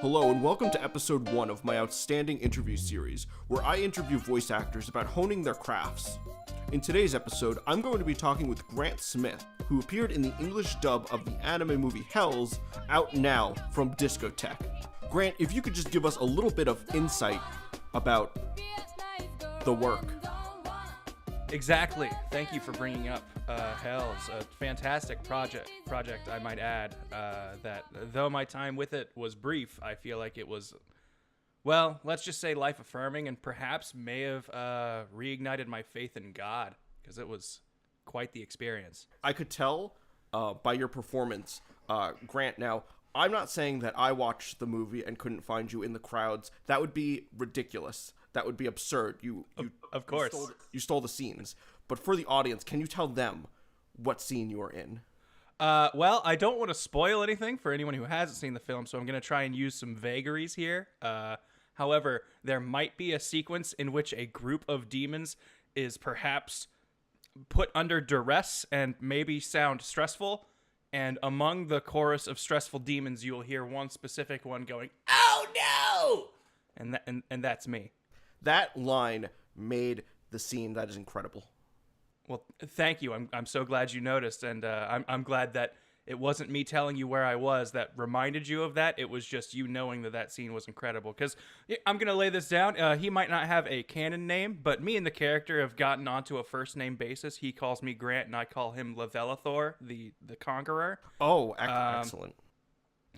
Hello and welcome to episode 1 of my outstanding interview series, where I interview voice actors about honing their crafts. In today's episode, I'm going to be talking with Grant Smith, who appeared in the English dub of the anime movie HELLS, out now from Discotek. Grant, if you could just give us a little bit of insight about the work. Exactly. Thank you for bringing up HELLS, a fantastic project I might add, that though my time with it was brief, I feel like it was, well, let's just say life-affirming and perhaps may have reignited my faith in God, because it was quite the experience. I could tell by your performance, Grant. Now, I'm not saying that I watched the movie and couldn't find you in the crowds. That would be ridiculous. That would be absurd. Of course. You stole the scenes. But for the audience, can you tell them what scene you were in? Well, I don't want to spoil anything for anyone who hasn't seen the film, so I'm going to try and use some vagaries here. However, there might be a sequence in which a group of demons is perhaps put under duress and maybe sound stressful. And among the chorus of stressful demons, you'll hear one specific one going, "Oh no!" And that's me. That line made the scene. That is incredible. Well, thank you. I'm so glad you noticed, and I'm glad that it wasn't me telling you where I was that reminded you of that. It was just you knowing that scene was incredible. Because I'm gonna lay this down. He might not have a canon name, but me and the character have gotten onto a first name basis. He calls me Grant, and I call him Levelathor, the Conqueror. Oh, excellent.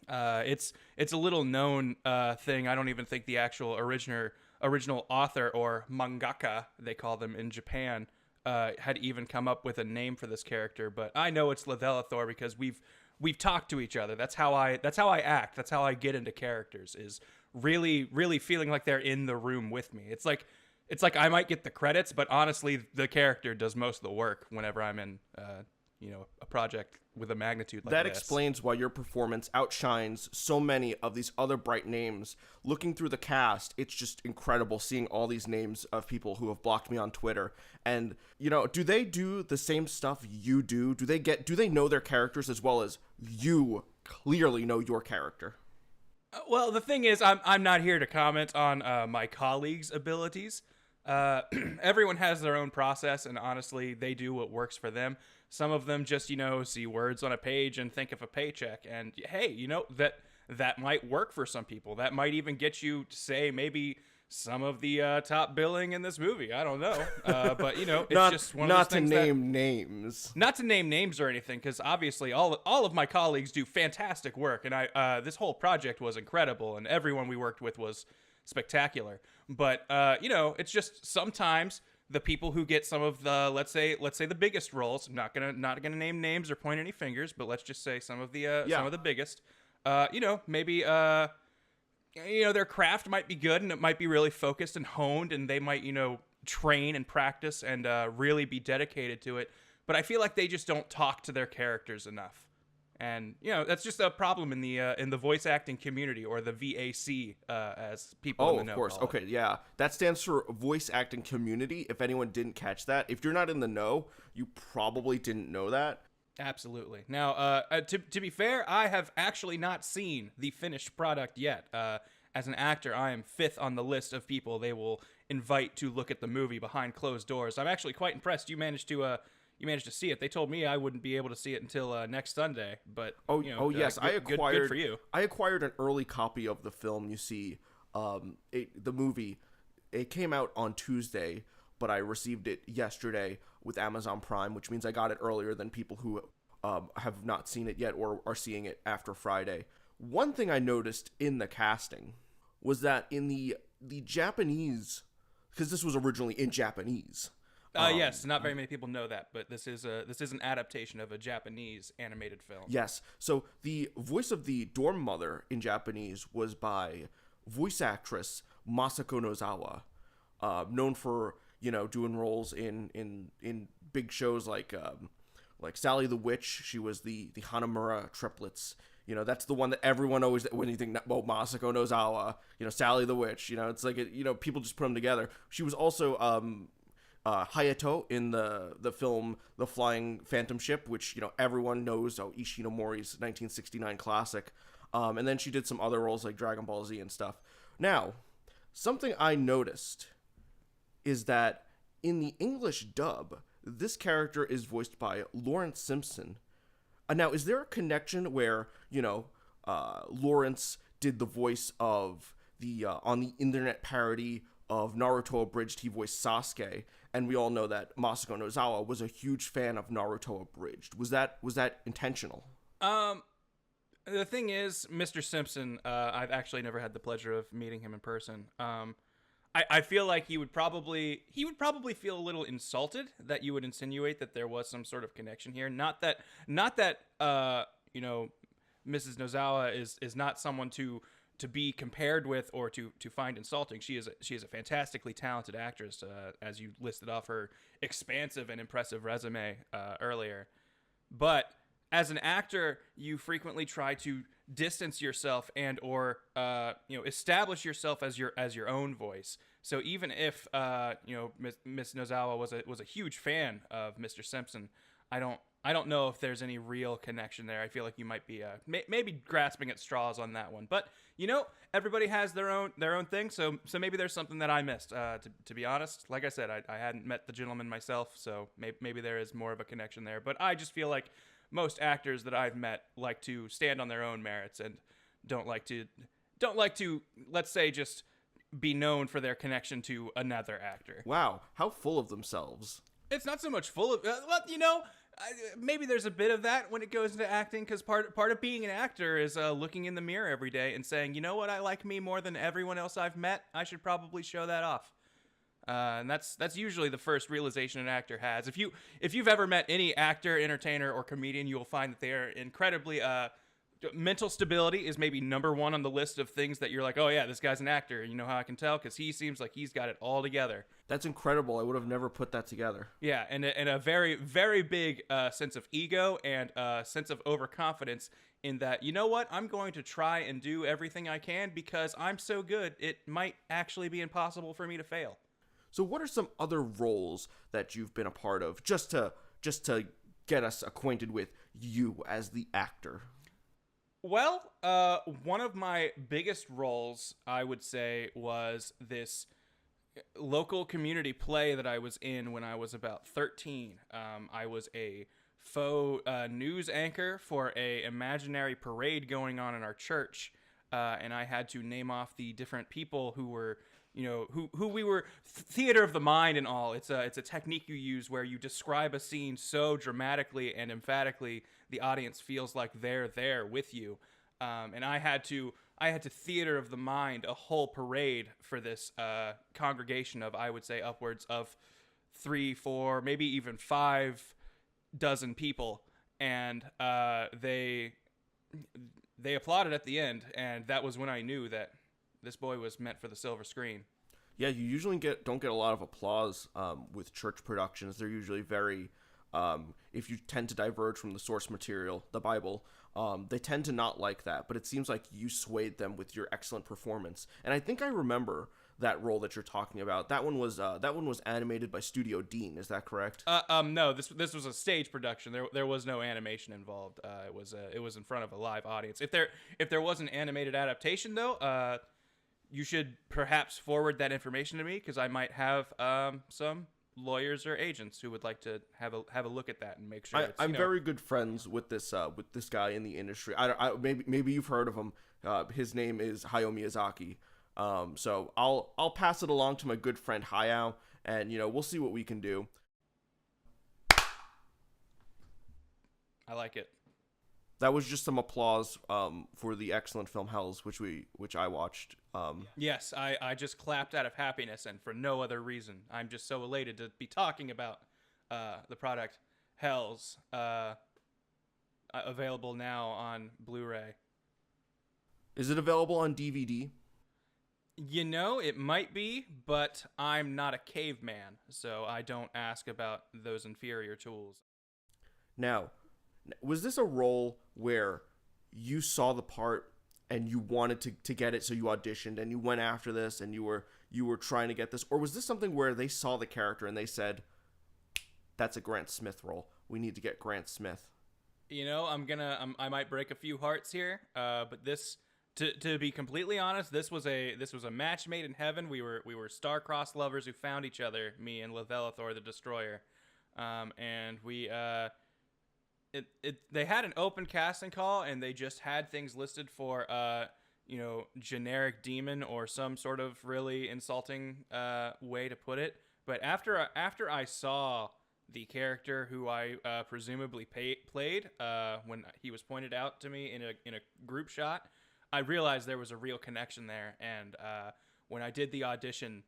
It's a little known thing. I don't even think the actual original author, or mangaka they call them in Japan, had even come up with a name for this character. But I know it's Levelathor because we've talked to each other. That's how I act. That's how I get into characters, is really feeling like they're in the room with me. It's like I might get the credits, but honestly the character does most of the work whenever I'm in a project with a magnitude like that. This explains why your performance outshines so many of these other bright names. Looking through the cast, it's just incredible seeing all these names of people who have blocked me on Twitter. And, do they do the same stuff you do? Do they know their characters as well as you clearly know your character? Well, the thing is, I'm not here to comment on my colleagues' abilities. Everyone has their own process, and honestly, they do what works for them. Some of them just, see words on a page and think of a paycheck. And hey, that might work for some people. That might even get you to say maybe some of the top billing in this movie. I don't know. But, it's just one of those things. Not to name names or anything, because obviously all of my colleagues do fantastic work. And this whole project was incredible, and everyone we worked with was spectacular. But, it's just sometimes the people who get some of the, let's say the biggest roles, not gonna name names or point any fingers, but let's just say some of the biggest, maybe their craft might be good and it might be really focused and honed, and they might train and practice and really be dedicated to it. But I feel like they just don't talk to their characters enough. And, that's just a problem in the voice acting community, or the VAC, as people in the know call it. Oh, of course. Okay, yeah. That stands for voice acting community, if anyone didn't catch that. If you're not in the know, you probably didn't know that. Absolutely. Now, to be fair, I have actually not seen the finished product yet. As an actor, I am 5th on the list of people they will invite to look at the movie behind closed doors. I'm actually quite impressed you managed to see it. They told me I wouldn't be able to see it until next Sunday, but yes, good for you. I acquired an early copy of the film. You see, the movie, it came out on Tuesday, but I received it yesterday with Amazon Prime, which means I got it earlier than people who have not seen it yet or are seeing it after Friday. One thing I noticed in the casting was that in the Japanese, because this was originally in Japanese. Yes, not very many people know that, but this is an adaptation of a Japanese animated film. Yes, so the voice of the dorm mother in Japanese was by voice actress Masako Nozawa, known for doing roles in big shows like Sally the Witch. She was the Hanamura triplets. That's the one that everyone always, when you think about Masako Nozawa, Sally the Witch. It's like people just put them together. She was also Hayato in the film The Flying Phantom Ship, which everyone knows, Ishinomori's 1969 classic. And then she did some other roles like Dragon Ball Z and stuff. Now, something I noticed is that in the English dub, this character is voiced by Lawrence Simpson. Now, is there a connection where, Lawrence did the voice of the on the internet parody of Naruto Abridged, he voiced Sasuke, and we all know that Masako Nozawa was a huge fan of Naruto Abridged. Was that intentional? The thing is, Mr. Simpson, I've actually never had the pleasure of meeting him in person. I feel like he would probably feel a little insulted that you would insinuate that there was some sort of connection here. Not that Mrs. Nozawa is not someone to be compared with or to find insulting. She is a fantastically talented actress, as you listed off her expansive and impressive resume earlier. But as an actor, you frequently try to distance yourself and or establish yourself as your own voice. So even if Miss Nozawa was a huge fan of Mr. Simpson, I don't know if there's any real connection there. I feel like you might be maybe grasping at straws on that one. But everybody has their own thing. So maybe there's something that I missed. To be honest, like I said, I hadn't met the gentleman myself, so maybe there is more of a connection there. But I just feel like most actors that I've met like to stand on their own merits and don't like to let's say just be known for their connection to another actor. Wow, how full of themselves. It's not so much full of maybe there's a bit of that when it goes into acting, because part of being an actor is looking in the mirror every day and saying, you know what, I like me more than everyone else I've met. I should probably show that off. And that's usually the first realization an actor has. If you've ever met any actor, entertainer, or comedian, you will find that they are incredibly mental stability is maybe number one on the list of things that you're like, oh yeah, this guy's an actor. You know how I can tell? Because he seems like he's got it all together. That's incredible. I would have never put that together. Yeah, and a very, very big sense of ego and a sense of overconfidence in that, you know what, I'm going to try and do everything I can because I'm so good, it might actually be impossible for me to fail. So what are some other roles that you've been a part of just to get us acquainted with you as the actor? Well, one of my biggest roles, I would say, was this local community play that I was in when I was about 13. I was a faux news anchor for a imaginary parade going on in our church, and I had to name off the different people who were, who we were, theater of the mind and all. It's a technique you use where you describe a scene so dramatically and emphatically the audience feels like they're there with you. And I had to theater of the mind a whole parade for this congregation of, I would say, upwards of 3, 4, maybe even 5 dozen people, and they applauded at the end, and that was when I knew that this boy was meant for the silver screen. Yeah, you usually don't get a lot of applause with church productions. They're usually very, if you tend to diverge from the source material, the Bible, they tend to not like that. But it seems like you swayed them with your excellent performance. And I think I remember that role that you're talking about. That one was animated by Studio Dean. Is that correct? No, this was a stage production. There was no animation involved. It was in front of a live audience. If there was an animated adaptation though, you should perhaps forward that information to me, because I might have some lawyers or agents who would like to have a look at that and make sure. I'm very good friends with this guy in the industry. Maybe you've heard of him. His name is Hayao Miyazaki. So I'll pass it along to my good friend Hayao, and we'll see what we can do. I like it. That was just some applause for the excellent film HELLS, which I watched. Yes, I just clapped out of happiness, and for no other reason. I'm just so elated to be talking about the product HELLS, available now on Blu-ray. Is it available on DVD? It might be, but I'm not a caveman, so I don't ask about those inferior tools. Now, was this a role where you saw the part and you wanted to get it, so you auditioned and you went after this and you were trying to get this, or was this something where they saw the character and they said, that's a Grant Smith role, we need to get Grant Smith? I might break a few hearts here, but this, to be completely honest, this was a match made in heaven. We were star-crossed lovers who found each other, me and Levelithor the Destroyer, and they had an open casting call, and they just had things listed for generic demon or some sort of really insulting way to put it. But after I saw the character who I presumably played when he was pointed out to me in a group shot, I realized there was a real connection there. And when I did the audition,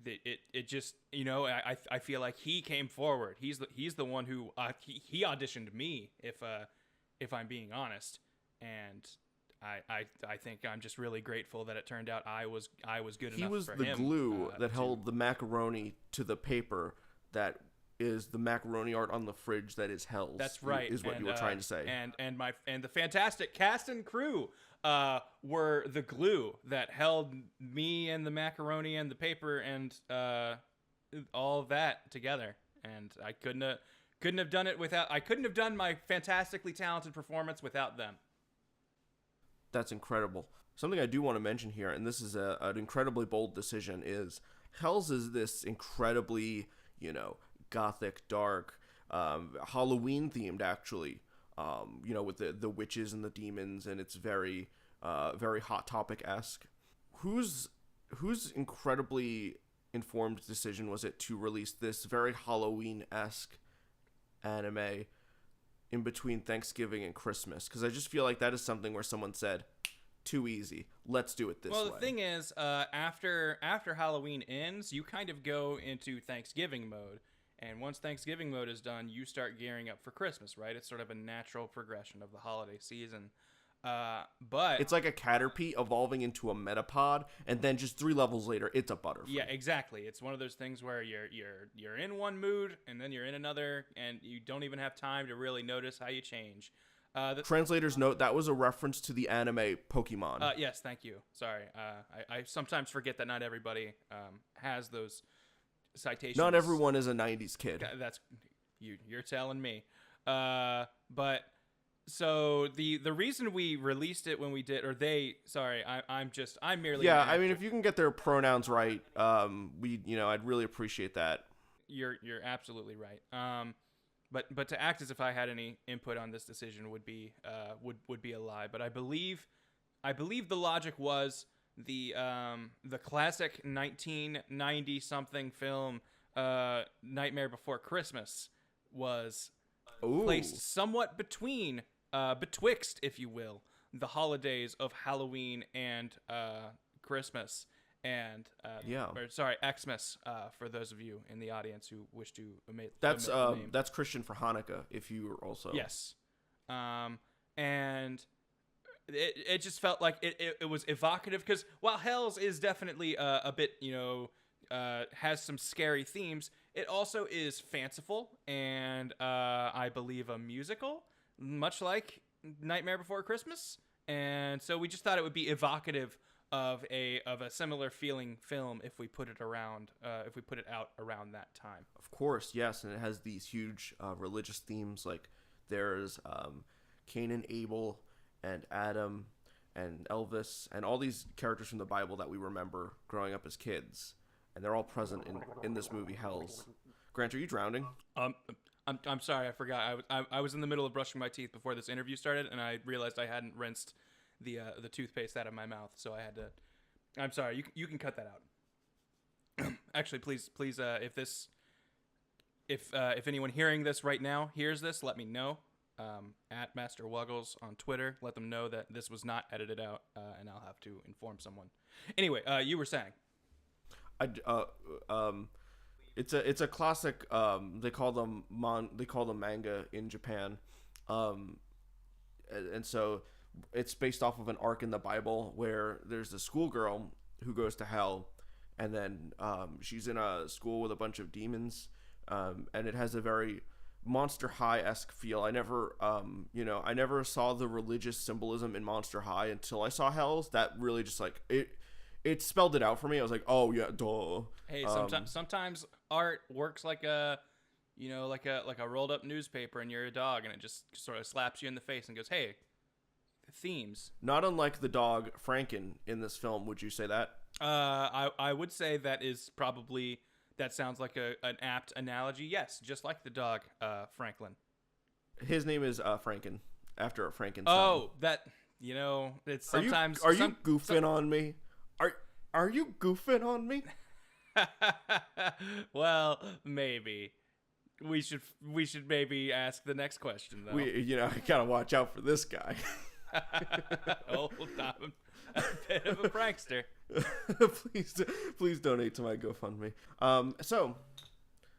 it just, I feel like he came forward. He's the one who he auditioned me, if I'm being honest. And I think I'm just really grateful that it turned out I was good enough for him. He was the glue that held the macaroni to the paper that is the macaroni art on the fridge that is HELLS. That's right. Is what you were trying to say. And the fantastic cast and crew were the glue that held me and the macaroni and the paper and all of that together. And I couldn't have done it without. I couldn't have done my fantastically talented performance without them. That's incredible. Something I do want to mention here, and this is an incredibly bold decision, is HELLS is this incredibly, gothic, dark, Halloween themed actually, with the witches and the demons, and it's very, very Hot Topic-esque. Whose incredibly informed decision was it to release this very Halloween-esque anime in between Thanksgiving and Christmas? Because I just feel like that is something where someone said, too easy, let's do it this way. Well, the thing is, after Halloween ends, you kind of go into Thanksgiving mode. And once Thanksgiving mode is done, you start gearing up for Christmas, right? It's sort of a natural progression of the holiday season. But it's like a Caterpie evolving into a Metapod, and then just 3 levels later, it's a Butterfree. Yeah, exactly. It's one of those things where you're in one mood, and then you're in another, and you don't even have time to really notice how you change. Translators note that was a reference to the anime Pokemon. Yes, thank you. Sorry. I sometimes forget that not everybody has those citations. Not everyone is a 90s kid. That's you're telling me. But so the reason we released it when we did, or they, sorry, I'm merely. Yeah, I mean, if you can get their pronouns right, I'd really appreciate that. You're absolutely right. But to act as if I had any input on this decision would be a lie. But I believe the logic was the classic 1990 something film Nightmare Before Christmas was placed somewhat betwixt, if you will, the holidays of Halloween and Christmas. And Xmas, for those of you in the audience who wish to omit that's Christian for Hanukkah, if you were also. Yes. And it just felt like it was evocative, because while HELLS is definitely a bit, has some scary themes, it also is fanciful and I believe a musical, much like Nightmare Before Christmas. And so we just thought it would be evocative of a similar feeling film if we put it out around that time. Of course, yes, and it has these huge religious themes, like there's Cain and Abel and Adam and Elvis and all these characters from the Bible that we remember growing up as kids, and they're all present in this movie HELLS. Grant, are you drowning? I'm sorry, I forgot. I was in the middle of brushing my teeth before this interview started, and I realized I hadn't rinsed the toothpaste out of my mouth, so I had to. I'm sorry. You can cut that out. Actually, please, if anyone hearing this right now hears this, let me know. At Master Wuggles on Twitter, let them know that this was not edited out, and I'll have to inform someone. Anyway, you were saying. It's a classic. They call them manga in Japan, and so it's based off of an arc in the Bible where there's a schoolgirl who goes to hell, and then she's in a school with a bunch of demons, and it has a very Monster High-esque feel. I never saw the religious symbolism in Monster High until I saw HELLS. That really just like it spelled it out for me. I was like, oh yeah, duh. Hey, sometimes art works like a like a rolled up newspaper, and you're a dog, and it just sort of slaps you in the face and goes, "Hey, themes." Not unlike the dog Franken in this film, would you say that? I would say that sounds like an apt analogy. Yes, just like the dog, Franklin. His name is Franken, after Frankenstein. Oh, it's sometimes. Are you goofing on me? Are you goofing on me? Well, maybe. We should maybe ask the next question though. I gotta watch out for this guy. Oh, I'm a bit of a prankster. please donate to my GoFundMe. So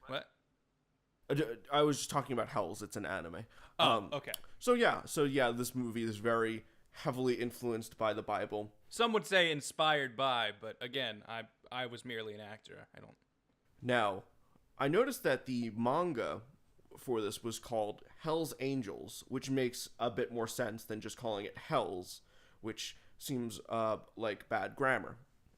What? I was just talking about HELLS. It's an anime. Okay. So yeah, this movie is very heavily influenced by the Bible. Some would say inspired by, but again, I was merely an actor. I don't. Now, I noticed that the manga for this was called Hell's Angels, which makes a bit more sense than just calling it HELLS, which seems like bad grammar.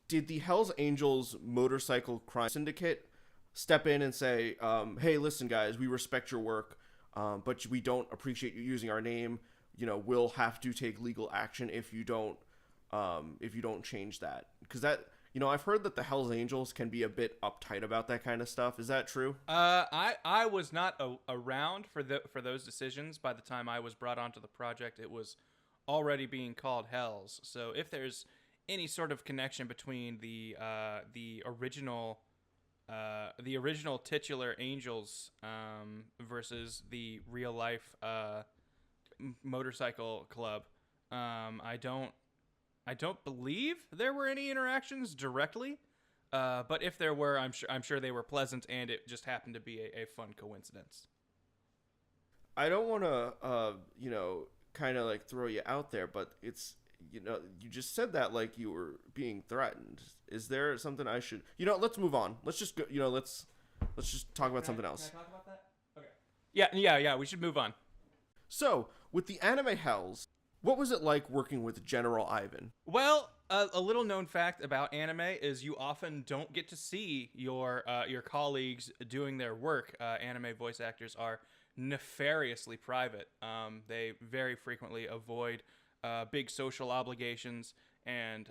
Did the Hell's Angels motorcycle crime syndicate step in and say, hey, listen, guys, we respect your work, but we don't appreciate you using our name. We'll have to take legal action if you don't change that? Because that, I've heard that the Hell's Angels can be a bit uptight about that kind of stuff. Is that true? I was not around for those decisions by the time I was brought onto the project. It was already being called HELLS. So if there's any sort of connection between the original titular Angels versus the real life motorcycle club, I don't believe there were any interactions directly, but if there were, I'm sure they were pleasant, and it just happened to be a fun coincidence. I don't want to, kind of like throw you out there, but it's, you just said that like you were being threatened. Is there something I should, let's move on. Let's just go, let's just talk about something else. Can I talk about that? Okay. Yeah. We should move on. So, with the anime HELLS, what was it like working with General Ivan? Well, a little known fact about anime is you often don't get to see your colleagues doing their work. Anime voice actors are nefariously private. They very frequently avoid big social obligations and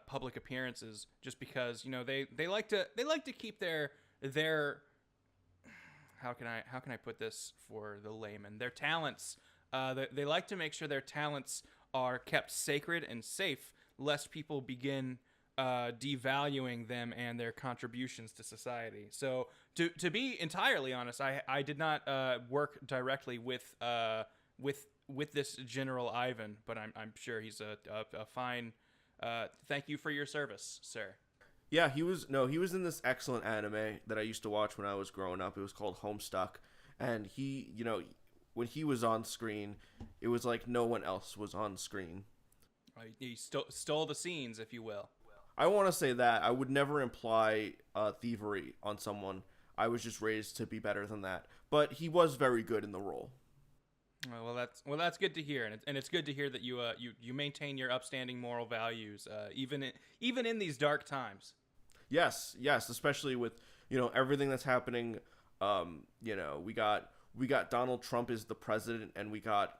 public appearances just because they like to keep their how can I put this for the layman, their talents. They like to make sure their talents are kept sacred and safe, lest people begin devaluing them and their contributions to society. So, to be entirely honest, I did not work directly with this General Ivan, but I'm sure he's a fine. Thank you for your service, sir. Yeah, he was in this excellent anime that I used to watch when I was growing up. It was called Homestuck, and he, when he was on screen, it was like no one else was on screen. He stole the scenes, if you will. I want to say that I would never imply thievery on someone. I was just raised to be better than that. But he was very good in the role. Well, that's good to hear, and it's good to hear that you maintain your upstanding moral values, even in these dark times. Yes, especially with everything that's happening. We got Donald Trump as the president, and we got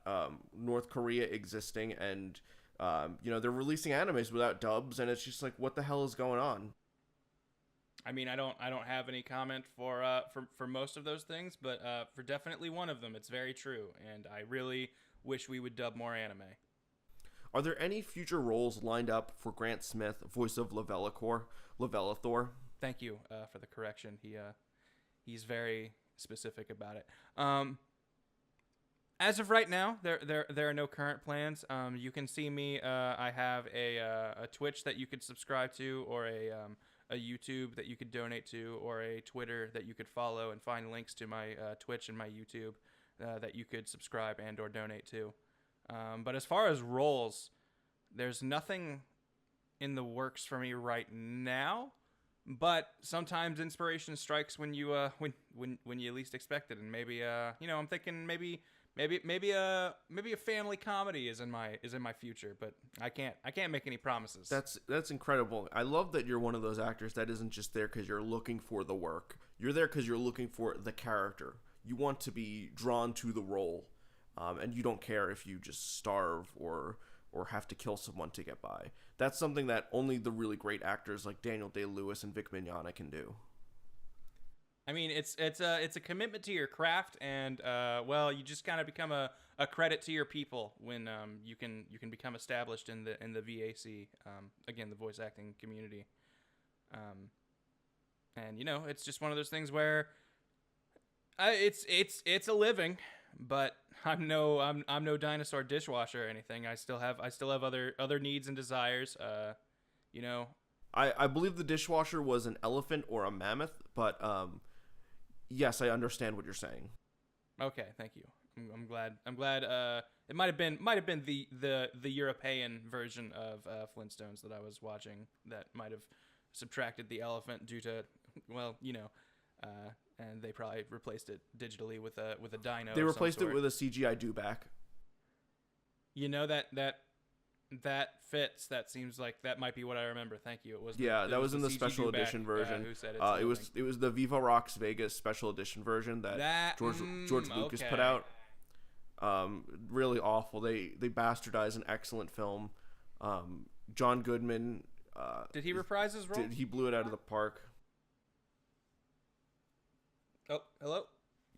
North Korea existing, and they're releasing animes without dubs, and it's just like, what the hell is going on? I mean, I don't have any comment for most of those things, but for definitely one of them, it's very true, and I really wish we would dub more anime. Are there any future roles lined up for Grant Smith, voice of Lavelathor? Thank you for the correction. He's very specific about it. As of right now, there are no current plans. You can see me. I have a Twitch that you could subscribe to, or a YouTube that you could donate to, or a Twitter that you could follow and find links to my Twitch and my YouTube that you could subscribe and or donate to. But as far as roles, there's nothing in the works for me right now. But sometimes inspiration strikes when you when you least expect it, and maybe I'm thinking maybe a family comedy is in my future, but I can't make any promises. That's incredible. I love that you're one of those actors that isn't just there because you're looking for the work. You're there because you're looking for the character. you want to be drawn to the role, and you don't care if you just starve or have to kill someone to get by. That's something that only the really great actors like Daniel Day-Lewis and Vic Mignogna can do. I mean, it's a commitment to your craft, and well, you just kind of become a credit to your people when you can become established in the VAC, again, the voice acting community. And it's just one of those things where it's a living, but I'm no dinosaur dishwasher or anything. I still have other needs and desires. I believe the dishwasher was an elephant or a mammoth, but yes, I understand what you're saying. Okay, thank you. I'm glad. It might have been the European version of Flintstones that I was watching that might have subtracted the elephant due to, well, and they probably replaced it digitally with a dino. They replaced it with a CGI dewback. That fits. That seems like that might be what I remember. Thank you. That was in the special edition version. Who said it was the Viva Rox Vegas special edition version that George Lucas put out. Really awful. They bastardize an excellent film. John Goodman. Did he reprise his role? He blew it out of the park. Oh, hello.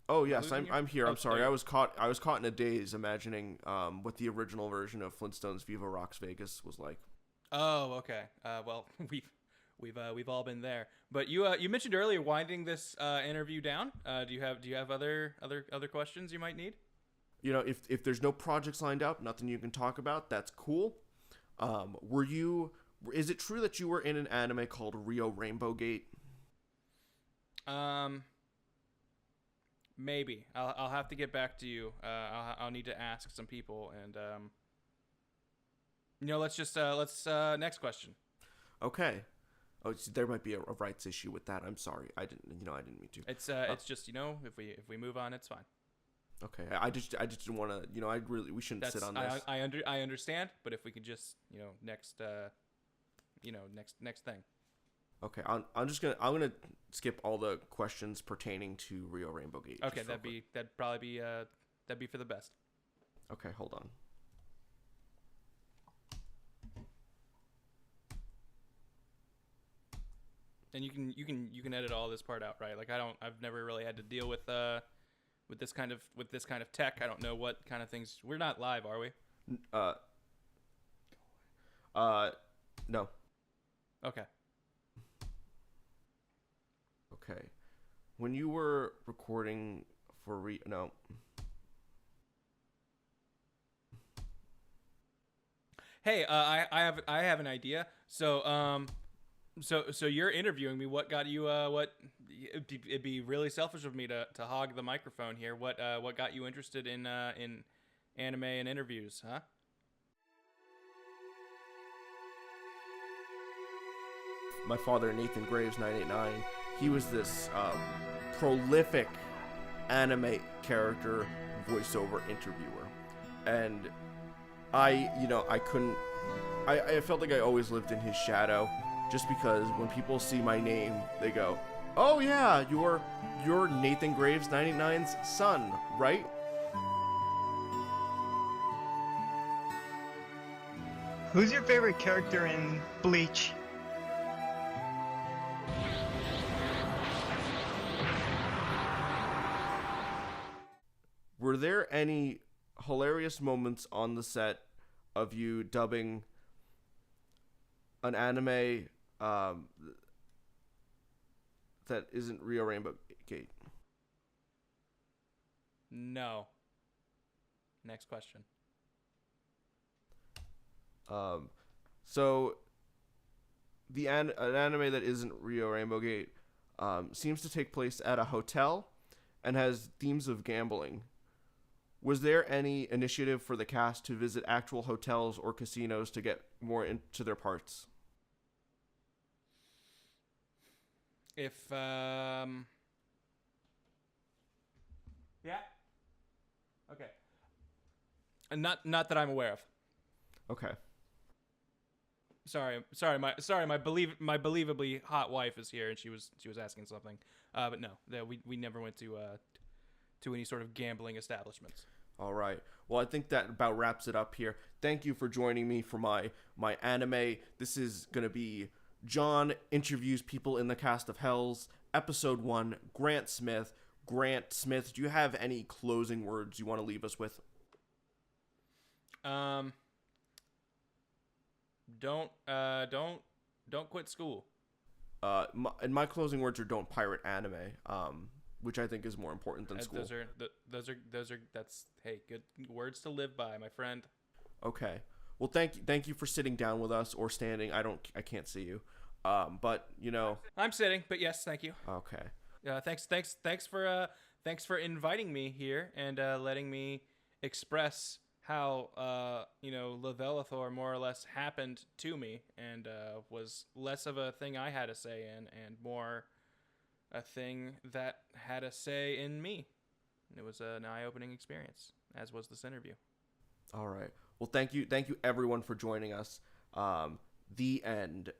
Oh yes, I'm here. I'm sorry. I was caught in a daze imagining what the original version of Flintstones Viva Rox Vegas was like. Oh, okay. Well, we've all been there. But you mentioned earlier winding this interview down. Do you have other questions you might need? If there's no projects lined up, nothing you can talk about, that's cool. Is it true that you were in an anime called Rio Rainbow Gate? Maybe. I'll have to get back to you. I'll need to ask some people, and let's next question. Okay. Oh, there might be a rights issue with that. I'm sorry. I didn't mean to. It's just if we move on, it's fine. Okay. I just didn't want to. We shouldn't sit on this. I understand, but if we could just next thing. Okay, I'm gonna skip all the questions pertaining to Rio Rainbow Gate. Okay, that'd probably be for the best. Okay, hold on. And you can edit all this part out, right? Like I've never really had to deal with this kind of tech. I don't know what kind of things. We're not live, are we? No. Okay. Okay. When you were recording for no. Hey, I have an idea. So you're interviewing me. What got you? It'd be really selfish of me to hog the microphone here. What got you interested in anime and interviews, huh? My father, Nathan Graves 989. He was this prolific anime character voiceover interviewer, and I felt like I always lived in his shadow, just because when people see my name, they go, "Oh yeah, you're Nathan Graves 989's son, right?" Who's your favorite character in Bleach? Were there any hilarious moments on the set of you dubbing an anime that isn't Rio Rainbow Gate? No. Next question. So an anime that isn't Rio Rainbow Gate seems to take place at a hotel and has themes of gambling. Was there any initiative for the cast to visit actual hotels or casinos to get more into their parts? If yeah. Okay. Not that I'm aware of. Okay. Sorry. My believably hot wife is here, and she was asking something. But no, we never went to to any sort of gambling establishments. All right. Well, I think that about wraps it up here. Thank you for joining me for my anime. This is going to be John interviews people in the cast of Hells, episode 1, Grant Smith. Grant Smith, do you have any closing words you want to leave us with? Don't quit school. My closing words are don't pirate anime, which I think is more important than school. That's good words to live by, my friend. Okay. Well, thank you for sitting down with us or standing. I can't see you. But you know, I'm sitting, but yes, thank you. okay. Thanks for inviting me here and letting me express how Levelithor more or less happened to me and was less of a thing I had to say in and more a thing that had a say in me. It was an eye-opening experience, as was this interview. All right. Well, thank you everyone for joining us. The end.